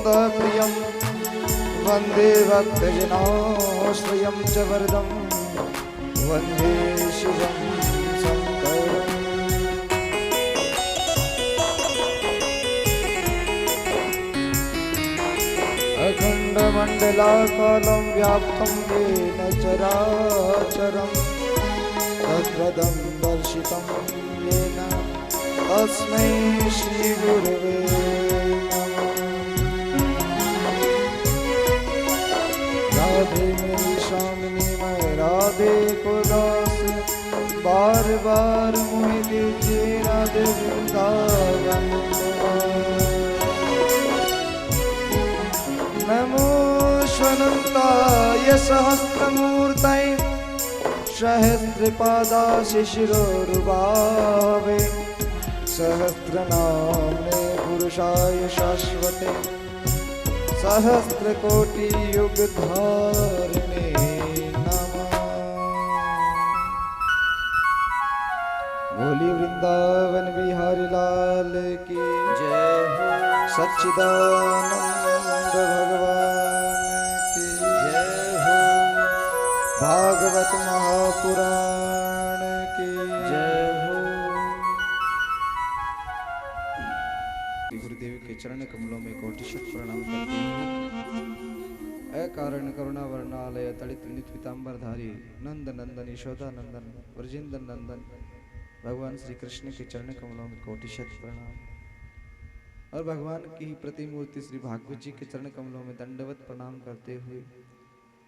प्रियं वन्दे भक्तजनाश्रयं च वरदं वन्दे शिवं शङ्करम्। अखण्डमण्डलाकालं व्याप्तं येन चराचरं तत्पदं दर्शितं येन तस्मै श्रीगुरवे नमः। राधे मेरी स्वामिनी मैं राधे को दास, बार बार मोहि दीजिए राधे वृंदावन। नमो स्वनन्ताय सहस्रमूर्तये सहस्रपादाय शिशिरोरुबावे सहस्रनाम्ने पुरुषाय शाश्वते सहस्रकोटियुगधारिणे नमः। बोली वृंदावन बिहारी लाल की जय हो। सच्चिदानंद भगवान की जय हो। भागवत महापुराण की जय हो। गुरुदेव के चरण कमलों में कोटिशत प्रणाम करती हूँ। अकारण करुणा वर्णालय तड़ित पीताम्बरधारी नंद नंदन यशोदा नंदन व्रजेंद्र नंदन भगवान श्री कृष्ण के चरण कमलों में कोटिशत प्रणाम। और भगवान की प्रतिमूर्ति श्री भागवत जी के चरण कमलों में दंडवत प्रणाम करते हुए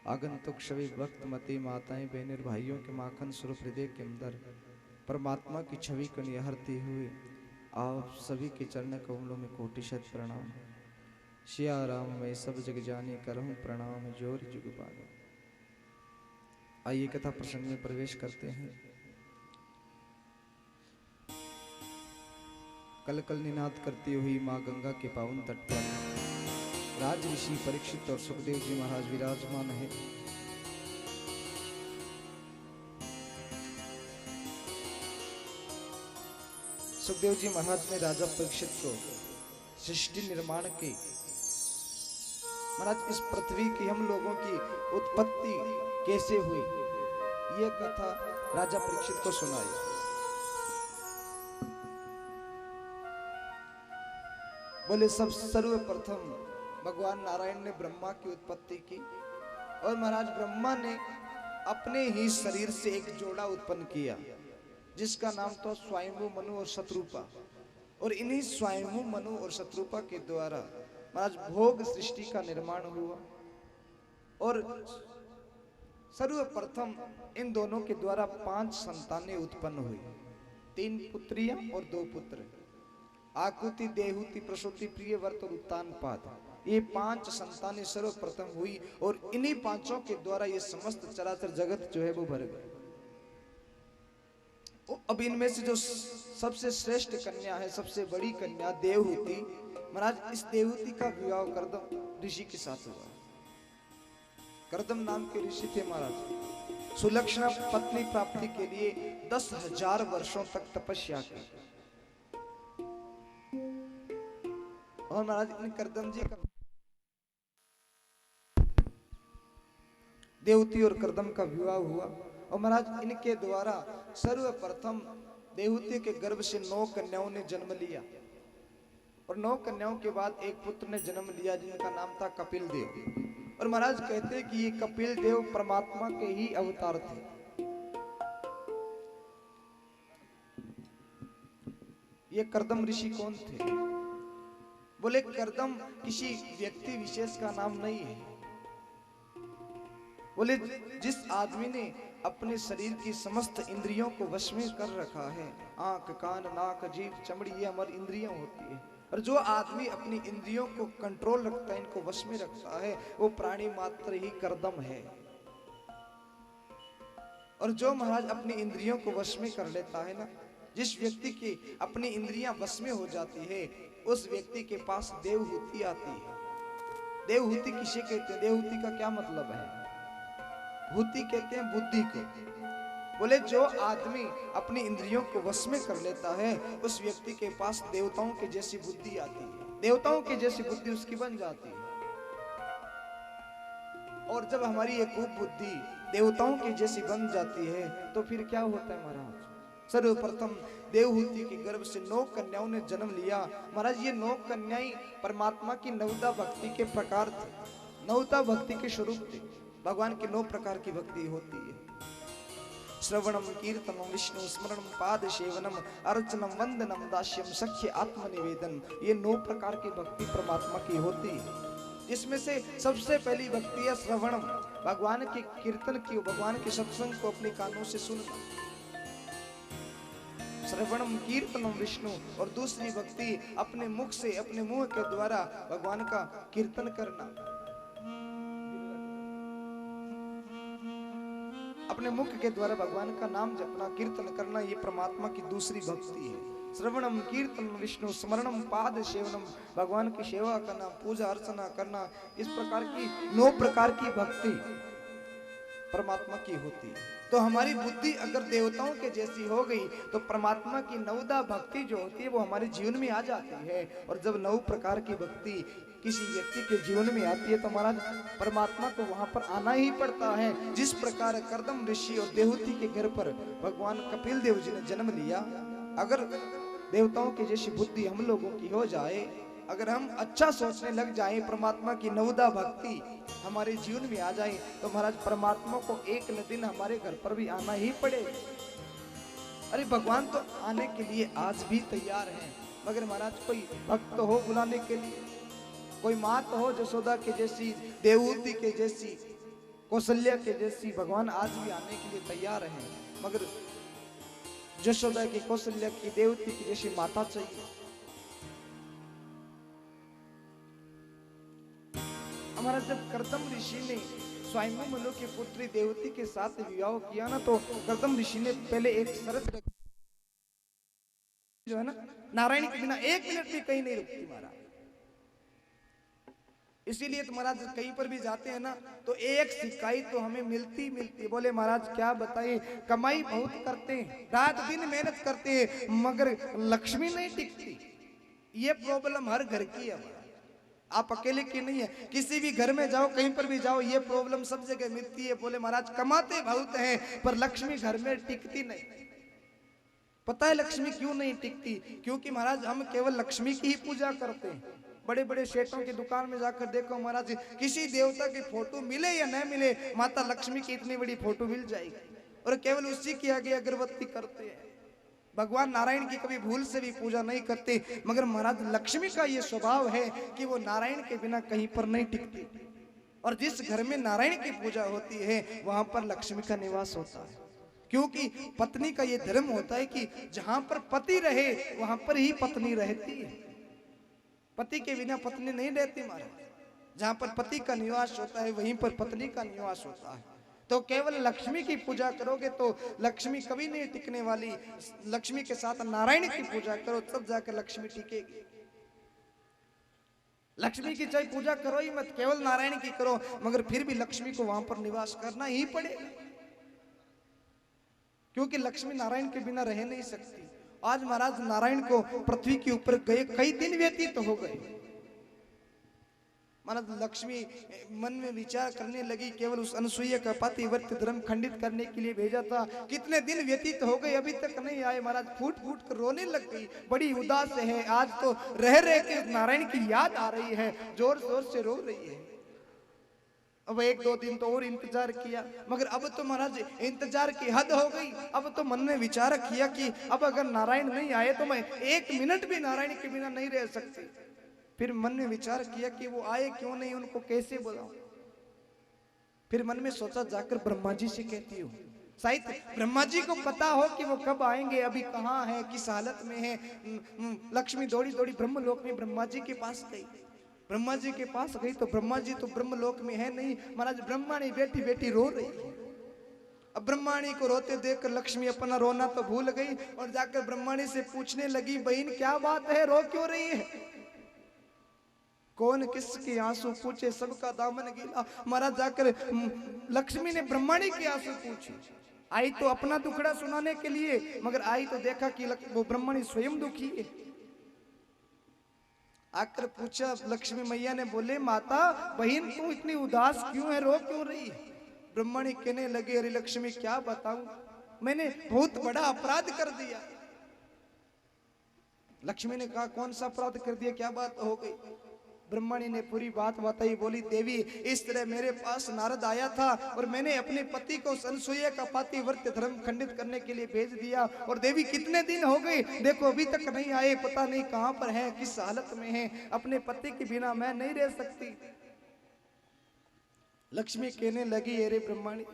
आगंतुक सभी भक्त मती माताएं बहनें भाइयों के माखन स्वरूप हृदय के अंदर परमात्मा की छवि को निहरते हुए आप सभी के चरण कमलों में कोटिशत प्रणाम। सिया राम मैं सब जग जाने करहूं प्रणाम जोर जुग पागा। आइए कथा प्रसंग में प्रवेश करते हैं। कल कल निनाद करती हुई माँ गंगा के पावन तट पर राज ऋषि परीक्षित और सुखदेव जी महाराज विराजमान है। सुखदेव जी महाराज ने राजा परीक्षित को सृष्टि निर्माण के महाराज इस पृथ्वी की हम लोगों की उत्पत्ति कैसे हुई ये कथा राजा परीक्षित को सुनाई। बोले सब सर्वप्रथम भगवान नारायण ने ब्रह्मा की उत्पत्ति की और महाराज ब्रह्मा ने अपने ही शरीर से एक जोड़ा उत्पन्न किया जिसका नाम था स्वयंभू मनु और शत्रुपा। और इन्हीं स्वयंभू मनु और शत्रुपा के द्वारा महाराज भोग सृष्टि का निर्माण हुआ। और सर्वप्रथम इन दोनों के द्वारा 5 संतानें उत्पन्न हुई, 3 पुत्रियां और 2 पुत्र। आकुति देहुति प्रसूति प्रियव्रत और उत्तानपाद ये 5 संतानें सर्वप्रथम हुई। और इन्हीं 5 के द्वारा ये समस्त चराचर जगत जो है वो भर गए। अब इनमें से जो सबसे श्रेष्ठ कन्या है, सबसे बड़ी कन्या देवहूति, महाराज इस देवहूति का विवाह कर्दम ऋषि के साथ हुआ। कर्दम नाम के ऋषि थे महाराज। सुलक्षणा पत्नी प्राप्ति के लिए 10,000 वर्षों तक तपस्या की। और महाराज इन कर्दम जी का देवहूति और कर्दम का विवाह हुआ। और महाराज इनके द्वारा सर्वप्रथम देवहूति के गर्भ से 9 कन्याओं ने जन्म लिया। और 9 कन्याओं के बाद एक पुत्र ने जन्म लिया जिनका नाम था कपिल देव। और महाराज कहते हैं कि ये कपिल देव परमात्मा के ही अवतार थे। ये कर्दम ऋषि कौन थे? बोले कर्दम किसी व्यक्ति विशेष का नाम नहीं है। बोले जिस आदमी ने अपने शरीर की समस्त इंद्रियों को वश में कर रखा है, आंख कान नाक जीभ चमड़ी ये हमारी इंद्रियां होती है। और जो आदमी अपनी इंद्रियों को कंट्रोल रखता है, इनको वश में रखता है, वो प्राणी मात्र ही कर्दम है। और जो महाराज अपनी इंद्रियों को वश में कर लेता है ना, जिस व्यक्ति की अपनी इंद्रियां वश में हो जाती है उस व्यक्ति के पास देवहूति आती है। देवहूति किसे कहते हैं? देवहूति का क्या मतलब है? हूति कहते हैं बुद्धि को। बोले जो आदमी अपनी इंद्रियों को वश में कर लेता है उस व्यक्ति के पास देवताओं के जैसी बुद्धि आती है। देवताओं की जैसी बुद्धि उसकी बन जाती है। और जब हमारी ये कुबुद्धि देवताओं की जैसी बन जाती है तो फिर क्या होता है महाराज? सर्वप्रथम देवहूति के गर्भ से 9 कन्याओं ने जन्म लिया। महाराज ये 9 कन्याएं परमात्मा की नवदा भक्ति के प्रकार थे, नवदा भक्ति के स्वरूप थे। भगवान की 9 प्रकार की भक्ति होती है। श्रवणम कीर्तनम विष्णु स्मरणम पाद सेवनम अर्चनम वंदनम दास्यम सख्य आत्मनिवेदन, ये 9 प्रकार की भक्ति परमात्मा की होती है। जिसमें से सबसे पहली भक्ति है श्रवणम, भगवान के कीर्तन की, भगवान के सत्संग को अपने कानों से सुनना। श्रवणम कीर्तनम विष्णु। और दूसरी भक्ति अपने मुख से, अपने मुंह के द्वारा भगवान का कीर्तन करना, अपने मुख के द्वारा भगवान का नाम जपना, कीर्तन करना, ये परमात्मा की दूसरी भक्ति है। श्रवणम कीर्तनम विष्णु स्मरणम पाद सेवनम, भगवान की सेवा करना, पूजा अर्चना करना, इस प्रकार की 9 प्रकार की भक्ति परमात्मा की होती है। तो हमारी बुद्धि अगर देवताओं के जैसी हो गई तो परमात्मा की नवदा भक्ति जो होती है वो हमारे जीवन में आ जाती है। और जब 9 प्रकार की भक्ति किसी व्यक्ति के जीवन में आती है तो महाराज परमात्मा को वहां पर आना ही पड़ता है। जिस प्रकार कर्दम ऋषि और देवहूति के घर पर भगवान कपिल देव जी ने जन्म लिया, अगर देवताओं की जैसी बुद्धि हम लोगों की हो जाए, अगर हम अच्छा सोचने लग जाएं, परमात्मा की नवदा भक्ति हमारे जीवन में आ जाए, तो महाराज परमात्मा को एक न दिन हमारे घर पर भी आना ही पड़ेगा। अरे भगवान तो आने के लिए आज भी तैयार है, मगर महाराज कोई भक्त हो बुलाने के लिए, कोई मात हो जसोदा के जैसी, देवहूति के जैसी, कौशल्या के जैसी, भगवान आज भी आने के लिए तैयार है। मगर जसोदा की, कौशल्या की, देवहूति की जैसी माता चाहिए। हमारा जब कर्दम ऋषि ने स्वयं मनु की पुत्री देवहूति के साथ विवाह किया ना, तो कर्दम ऋषि ने पहले एक शर्त रखी, जो है ना, नारायण के बिना 1 मिनट भी कहीं नहीं रुकती महाराज। इसीलिए तो महाराज कहीं पर भी जाते हैं ना तो एक सिकाई तो हमें मिलती मिलती। बोले महाराज क्या बताएं, कमाई बहुत करते हैं, रात दिन मेहनत करते हैं, मगर लक्ष्मी नहीं टिकती। ये प्रॉब्लम हर घर की है, आप अकेले की नहीं है। किसी भी घर में जाओ, कहीं पर भी जाओ, ये प्रॉब्लम सब जगह मिलती है। बोले महाराज कमाते बहुत हैं पर लक्ष्मी घर में टिकती नहीं। पता है लक्ष्मी क्यों नहीं टिकती? क्योंकि महाराज हम केवल लक्ष्मी की ही पूजा करते हैं। बड़े बड़े सेठों की दुकान में जाकर देखो महाराज, किसी देवता की फोटो मिले या न मिले, माता लक्ष्मी की इतनी बड़ी फोटो मिल जाएगी और केवल उसी की आगे अगरबत्ती करते हैं। भगवान नारायण की कभी भूल से भी पूजा नहीं करते, मगर महाराज लक्ष्मी का ये स्वभाव है कि वो नारायण के बिना कहीं पर नहीं टिकती। और जिस घर में नारायण की पूजा होती है वहां पर लक्ष्मी का निवास होता है। क्योंकि पत्नी का ये धर्म होता है कि जहां पर पति रहे वहां पर ही पत्नी रहती है। पति के बिना पत्नी नहीं रहती महाराज। जहां पर पति का निवास होता है वहीं पर पत्नी का निवास होता है। तो केवल लक्ष्मी की पूजा करोगे तो लक्ष्मी कभी नहीं टिकने वाली। लक्ष्मी के साथ नारायण की पूजा करो तब जाकर लक्ष्मी टिकेगी। लक्ष्मी की चाहे पूजा करो ही मत, केवल नारायण की करो, मगर फिर भी लक्ष्मी को वहां पर निवास करना ही पड़ेगा। क्योंकि लक्ष्मी नारायण के बिना रह नहीं सकती। आज महाराज नारायण को पृथ्वी के ऊपर गए कई दिन व्यतीत हो गए। महाराज लक्ष्मी मन में विचार करने लगी, केवल उस अनसुईया का पतिव्रत धर्म खंडित करने के लिए भेजा था, कितने दिन व्यतीत हो गए अभी तक नहीं आए। महाराज फूट फूट कर रोने लग गई, बड़ी उदास है। आज तो रह रह के नारायण की याद आ रही है, जोर जोर से रो रही है। अब 1-2 दिन तो और इंतजार किया, मगर अब तो महाराज इंतजार की हद हो गई। अब तो मन में विचार किया कि अब अगर नारायण नहीं आए तो मैं 1 मिनट भी नारायण के बिना नहीं रह सकती। फिर मन में विचार किया कि वो आए क्यों नहीं, उनको कैसे बुलाऊं। फिर मन में सोचा जाकर ब्रह्मा जी से कहती हूँ, शायद ब्रह्मा जी को पता हो कि वो कब आएंगे, अभी कहाँ है, किस हालत में है। लक्ष्मी दौड़ी दौड़ी ब्रह्मलोक में ब्रह्मा जी के पास गई। ब्रह्मा जी के पास गई तो ब्रह्मा जी तो ब्रह्मलोक में है नहीं। महाराज ब्रह्माणी बैठी बैठी रो रही है। अब ब्रह्माणी को रोते देखकर लक्ष्मी अपना रोना तो भूल गई और जाकर ब्रह्माणी से पूछने लगी, बहन क्या बात है, रो क्यों रही है? कौन किसके आंसू पूछे, सबका दामन गीला। महाराज जाकर लक्ष्मी ने ब्रह्माणी के आंसू पूछे। आई तो अपना दुखड़ा सुनाने के लिए, मगर आई तो देखा कि वो ब्रह्माणी स्वयं दुखी है। आकर पूछा, लक्ष्मी मैया ने बोले माता बहन तू इतनी उदास क्यों है, रो क्यों रही है? ब्रह्मणी कहने लगे अरे लक्ष्मी क्या बताऊं, मैंने बहुत बड़ा अपराध कर दिया। लक्ष्मी ने कहा कौन सा अपराध कर दिया, क्या बात हो गई? ब्रह्मणी ने पूरी बात बताई। बोली देवी इस तरह मेरे पास नारद आया था और मैंने अपने पति को अनसुईया का पातिव्रत्य धर्म खंडित करने के लिए भेज दिया। और देवी कितने दिन हो गए देखो अभी तक नहीं आए, पता नहीं कहां पर है, किस हालत में है, अपने पति के बिना मैं नहीं रह सकती। लक्ष्मी कहने लगी अरे ब्रह्मणी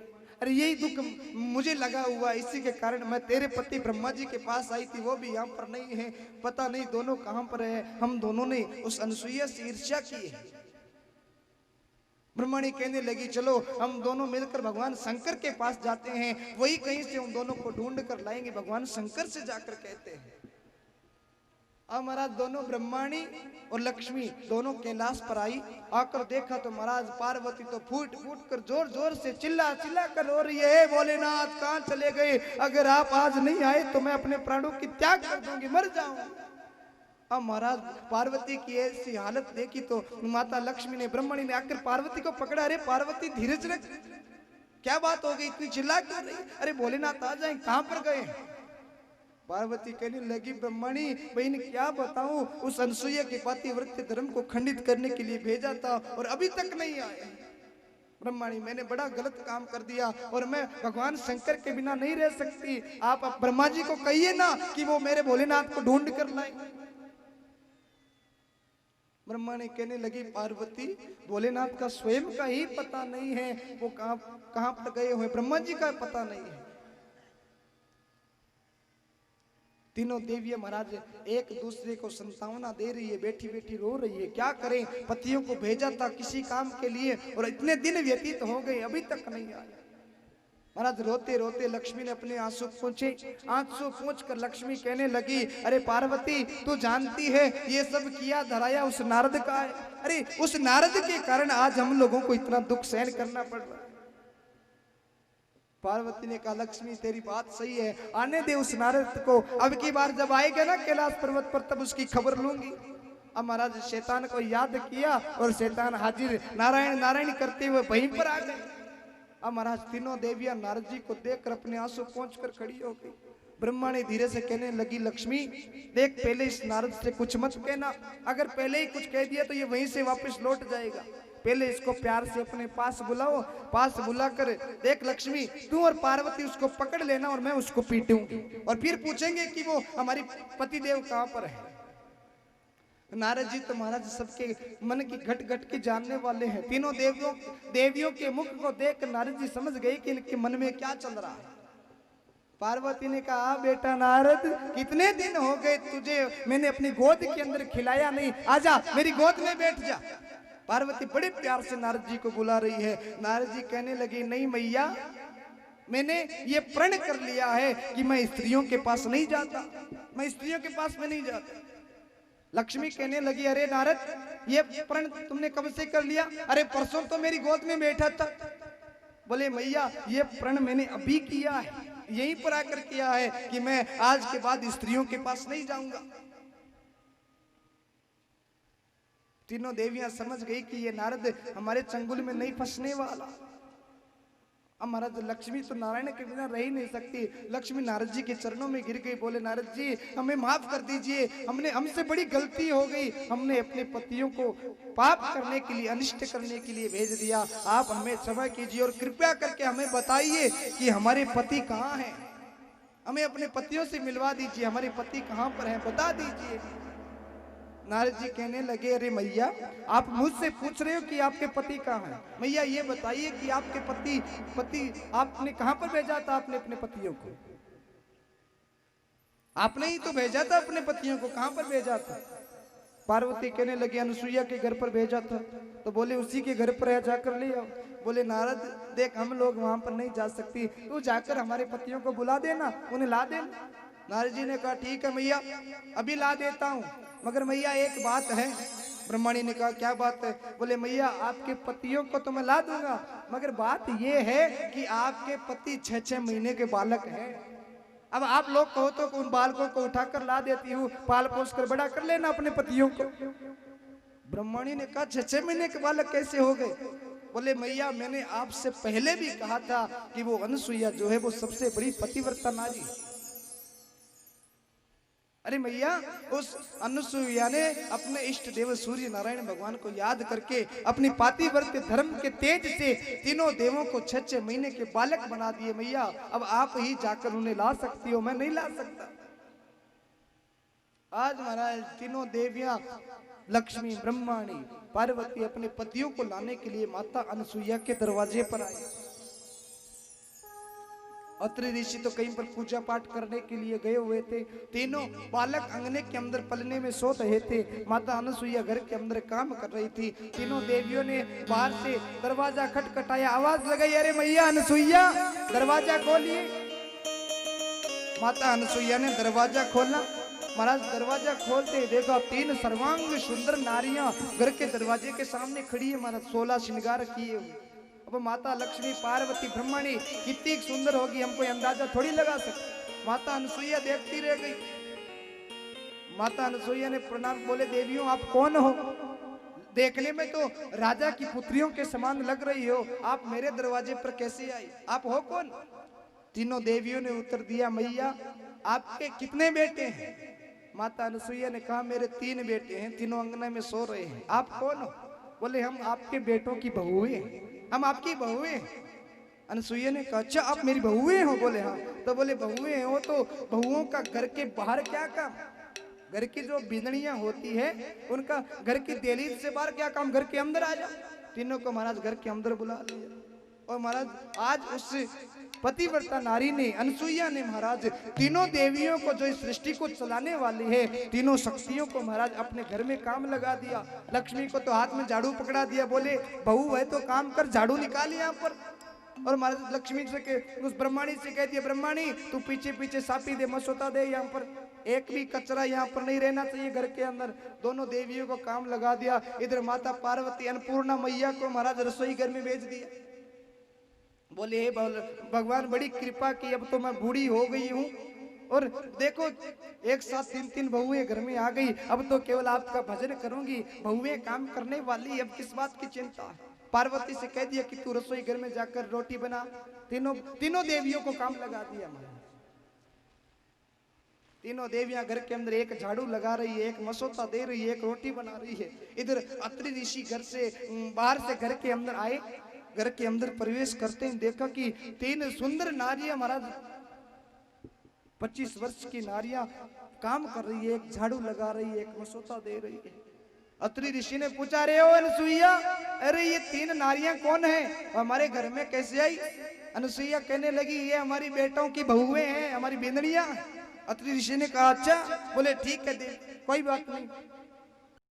अरे यही दुख मुझे लगा हुआ, इसी के कारण मैं तेरे पति ब्रह्मा जी के पास आई थी, वो भी यहाँ पर नहीं है, पता नहीं दोनों कहां पर है। हम दोनों ने उस अनसुईया से ईर्ष्या की है। ब्रह्मणी कहने लगी चलो हम दोनों मिलकर भगवान शंकर के पास जाते हैं, वही कहीं से उन दोनों को ढूंढ कर लाएंगे। भगवान शंकर से जाकर कहते हैं। अब महाराज दोनों ब्रह्मणी और लक्ष्मी दोनों कैलाश पर आई। आकर देखा तो महाराज पार्वती तो फूट फूट कर जोर जोर से चिल्ला चिल्ला कर रो रही है, भोलेनाथ कहां चले गए, अगर आप आज नहीं आए तो मैं अपने प्राणों की त्याग कर दूंगी, मर जाऊंगी। अब महाराज पार्वती की ऐसी हालत देखी तो माता लक्ष्मी ने ब्रह्मणी ने आकर पार्वती को पकड़ा। अरे पार्वती धीरज रख, क्या बात हो गई, इतनी चिल्ला क्यों रही? अरे भोलेनाथ आ जाए, कहां पर गए? पार्वती कहने लगी ब्रह्मणी बहन क्या बताऊं, उस अनसुईया के पातिव्रत्य धर्म को खंडित करने के लिए भेजा था और अभी तक नहीं आए। ब्रह्मणी मैंने बड़ा गलत काम कर दिया और मैं भगवान शंकर के बिना नहीं रह सकती, आप ब्रह्मा जी को कहिए ना कि वो मेरे भोलेनाथ को ढूंढ कर लाए। ब्रह्मणी कहने लगी पार्वती भोलेनाथ का स्वयं का ही पता नहीं है, वो कहां पर गए हुए, ब्रह्मा जी का पता नहीं है। तीनों देवियां महाराज एक दूसरे को संतावना दे रही है, बैठी बैठी रो रही है। क्या करें, पतियों को भेजा था किसी काम के लिए और इतने दिन व्यतीत हो गए अभी तक नहीं आए। महाराज रोते रोते लक्ष्मी ने अपने आंसू पोंछे। आंसू पोंछ कर लक्ष्मी कहने लगी अरे पार्वती तू जानती है ये सब किया धराया उस नारद का है। अरे उस नारद के कारण आज हम लोगों को इतना दुख सहन करना पड़ रहा है। पार्वती ने कहा लक्ष्मी तेरी बात सही है, आने दे उस नारद को, अब की बार जब आएगा ना कैलाश पर्वत पर तब उसकी खबर लूंगी। अब महाराज शैतान को याद किया और शैतान हाजिर नारायण नारायण करते हुए वहीं पर आ गए। अब महाराज तीनों देवियां नारद जी को देखकर अपने आंसू पोंछ कर खड़ी हो गई। ब्रह्मा ने धीरे से कहने लगी लक्ष्मी देख पहले इस नारद से कुछ मत कहना, अगर पहले ही कुछ कह दिया तो ये वहीं से वापस लौट जाएगा, पहले इसको प्यार से अपने पास बुलाओ। पास बुलाकर देख लक्ष्मी तू और पार्वती उसको पकड़ लेना और मैं उसको पीटूंगी और फिर पूछेंगे कि वो हमारी पति देव कहां पर है। नारद जी तो महाराज सबके मन की घट घट के जानने वाले हैं। तीनों देवियों के मुख को देख नारद जी समझ गए कि इनके मन में क्या चल रहा है। पार्वती ने कहा बेटा नारद कितने दिन हो गए तुझे मैंने अपनी गोद के अंदर खिलाया नहीं, आजा मेरी गोद में बैठ जा। पार्वती बड़े प्यार से नारद जी को बुला रही है। नारद जी कहने लगे नहीं मैया मैंने ये प्रण कर लिया है कि मैं स्त्रियों के पास नहीं जाता, मैं स्त्रियों के पास में नहीं जाता। लक्ष्मी कहने लगी अरे नारद ये प्रण तुमने कब से कर लिया? अरे परसों तो मेरी गोद में बैठा था। बोले मैया ये प्रण मैंने अभी किया है, यहीं पर आकर किया है कि मैं आज के बाद स्त्रियों के पास नहीं जाऊंगा। तीनों देवियां समझ गई कि ये नारद हमारे चंगुल में नहीं फंसने वाला। अब महाराज लक्ष्मी तो नारायण के बिना रह ही नहीं सकती। लक्ष्मी नारद जी के चरणों में गिर गई, बोले नारद जी हमें माफ कर दीजिए, हमसे बड़ी गलती हो गई, हमने अपने पतियों को पाप करने के लिए अनिष्ट करने के लिए भेज दिया, आप हमें क्षमा कीजिए और कृपया करके हमें बताइए कि हमारे पति कहाँ हैं, हमें अपने पतियों से मिलवा दीजिए, हमारे पति कहाँ पर हैं बता दीजिए। नारद जी कहने लगे अरे मैया आप मुझसे पूछ रहे हो कि आपके पति कहाँ हैं, मैया ये बताइए कि आपके पति आपने कहाँ पर भेजा था? आपने अपने पतियों को, आपने ही तो भेजा था अपने पतियों को, कहाँ पर भेजा था? पार्वती कहने लगी अनसुईया के घर पर भेजा था। तो बोले उसी के घर पर जाकर ले आओ। बोले नारद देख हम लोग वहां पर नहीं जा सकती, तू जाकर हमारे पतियों को बुला देना, उन्हें ला देना। नारद जी ने कहा ठीक है मैया अभी ला देता हूँ, मगर मैया एक बात है। ब्रह्मणी ने कहा क्या बात है? बोले मैया आपके पतियों को तो मैं ला दूंगा, मगर बात ये है कि आपके पति 6-6 महीने के बालक हैं। अब आप लोग कहो तो उन बालकों को उठाकर ला देती हूँ, पाल पोस कर बड़ा कर लेना अपने पतियों को। ब्रह्मणी ने कहा 6 महीने के बालक कैसे हो गए? बोले मैया मैंने आपसे पहले भी कहा था कि वो अनुसुईया जो है वो सबसे बड़ी पतिव्रता नारी। अरे मैया उस अनुसुईया ने अपने इष्ट देव सूर्य नारायण भगवान को याद करके अपनी पातिव्रत्य धर्म के तेज से तीनों देवों को 6 महीने के बालक बना दिए। मैया अब आप ही जाकर उन्हें ला सकती हो, मैं नहीं ला सकता। आज महाराज तीनों देवियां लक्ष्मी ब्रह्माणी पार्वती अपने पतियों को लाने के लिए माता अनुसुईया के दरवाजे पर आई। अत्रि ऋषि तो कहीं पर पूजा पाठ करने के लिए गए हुए थे। तीनों बालक अंगने के अंदर पलने में सो रहे थे। माता अनुसुईया घर के अंदर काम कर रही थी। तीनों देवियों ने बाहर से दरवाजा खटखटाया, आवाज लगाई, अरे मैया अनुसुईया दरवाजा खोलिए। माता अनुसुईया ने दरवाजा खोला। महाराज दरवाजा खोलते देखा 3 सर्वांग सुंदर नारियां घर के दरवाजे के सामने खड़ी है। महाराज 16 श्रृंगार किए हुए। अब माता लक्ष्मी पार्वती ब्रह्मणी कितनी सुंदर होगी हम कोई अंदाजा थोड़ी लगा सकते। माता अनुसुईया देखती रह गई। माता अनुसुईया ने प्रणाम, बोले देवियों आप कौन हो? देखने में तो राजा की पुत्रियों के समान लग रही हो, आप मेरे दरवाजे पर कैसे आई? आप हो कौन? तीनों देवियों ने उत्तर दिया, मैया आपके कितने बेटे हैं? माता अनुसुईया ने कहा मेरे 3 बेटे हैं, तीनों अंगना में सो रहे हैं। आप कौन हो? बोले हम आपके बेटों की बहुएं हैं, हम आपकी बहुएं। अनुसुईया ने कहा अच्छा आप मेरी बहुएं हो? बोले हाँ। तो बोले बहुएं हो तो बहुओं का घर के बाहर क्या काम? घर की जो बिंदड़ियां होती है उनका घर की दहलीज से बाहर क्या काम? घर के अंदर आ जाओ। तीनों को महाराज घर के अंदर बुला लिया। और महाराज आज उस पतिव्रता नारी ने अनुसुईया ने महाराज तीनों देवियों को जो इस सृष्टि को चलाने वाली है, तीनों शक्तियों को महाराज अपने घर में काम लगा दिया। लक्ष्मी को तो हाथ में झाड़ू पकड़ा दिया, बोले बहू है तो काम कर, झाड़ू निकाल यहाँ पर। और महाराज लक्ष्मी से उस ब्रह्माणी से कह दिया, ब्रह्माणी तू पीछे पीछे सापी दे, मसोता दे, यहाँ पर एक भी कचरा यहाँ पर नहीं रहना चाहिए घर के अंदर। दोनों देवियों को काम लगा दिया। इधर माता पार्वती अन्नपूर्णा मैया को महाराज रसोई घर में भेज दिया। बोले हे भगवान बड़ी कृपा की, अब तो मैं बूढ़ी हो गई हूँ और देखो एक साथ 3-3 बहुएं घर में आ गई, अब तो केवल आपका भजन करूंगी, बहुएं काम करने वाली, अब किस बात की चिंता है? पार्वती से कह दिया कि तू रसोई घर में जाकर रोटी बना। तीनों देवियों को काम लगा दिया। तीनों देवियां घर के अंदर एक झाड़ू लगा रही है, एक मसोता दे रही है, एक रोटी बना रही है। इधर अत्रि ऋषि घर से बाहर से घर के अंदर आए। घर के अंदर प्रवेश करते हैं देखा कि 3 सुंदर नारियां महाराज 25 वर्ष की नारियां काम कर रही है, एक झाड़ू लगा रही है, एक मसोता दे रही है। अत्रि ऋषि ने पूछा, रे ओ अनुसुईया, अरे ये 3 नारियां कौन है, हमारे घर में कैसे आई? अनुसुईया कहने लगी ये हमारी बेटों की बहुएं हैं, हमारी बिंदड़ियां। अत्रि ऋषि ने कहा अच्छा, बोले ठीक है दे, कोई बात नहीं।